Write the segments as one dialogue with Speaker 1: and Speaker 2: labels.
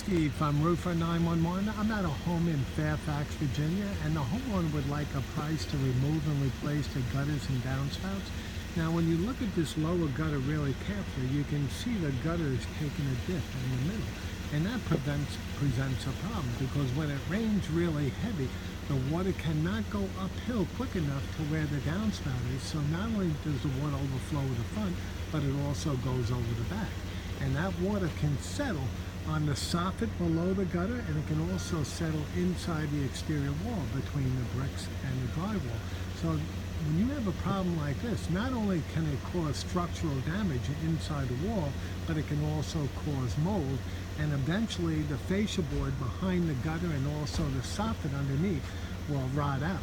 Speaker 1: Steve from Roofer 911. I'm at a home in Fairfax, Virginia, and the homeowner would like a price to remove and replace the gutters and downspouts. Now, when you look at this lower gutter really carefully, you can see the gutter is taking a dip in the middle, and that presents a problem because when it rains really heavy, the water cannot go uphill quick enough to where the downspout is. So not only does the water overflow the front, but it also goes over the back. And that water can settle on the soffit below the gutter, and it can also settle inside the exterior wall between the bricks and the drywall. So when you have a problem like this, not only can it cause structural damage inside the wall, but it can also cause mold, and eventually the fascia board behind the gutter and also the soffit underneath will rot out.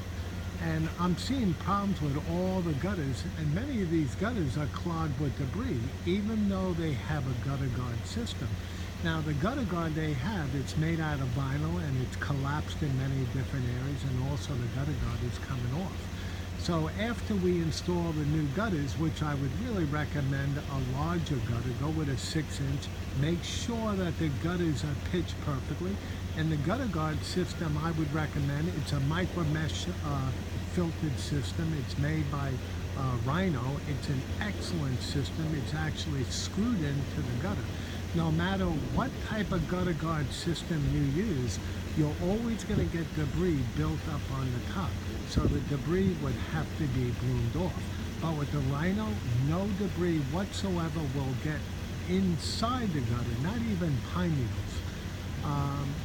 Speaker 1: And I'm seeing problems with all the gutters, and many of these gutters are clogged with debris, even though they have a gutter guard system. Now, the gutter guard they have, it's made out of vinyl and it's collapsed in many different areas, and also the gutter guard is coming off. So after we install the new gutters, which I would really recommend a larger gutter, go with a 6-inch, make sure that the gutters are pitched perfectly. And the gutter guard system I would recommend, it's a micro mesh filtered system. It's made by Rhino. It's an excellent system. It's actually screwed into the gutter. No matter what type of gutter guard system you use, you're always going to get debris built up on the top. So the debris would have to be bloomed off. But with the Rhino, no debris whatsoever will get inside the gutter, not even pine needles.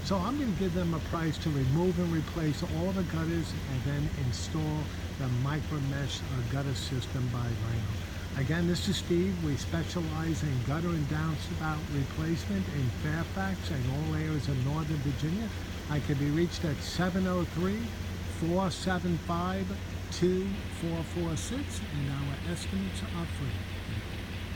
Speaker 1: So I'm going to give them a price to remove and replace all the gutters and then install the micro mesh gutter system by Rhino. Again, this is Steve. We specialize in gutter and downspout replacement in Fairfax and all areas of Northern Virginia. I can be reached at 703-475-2446, and our estimates are free.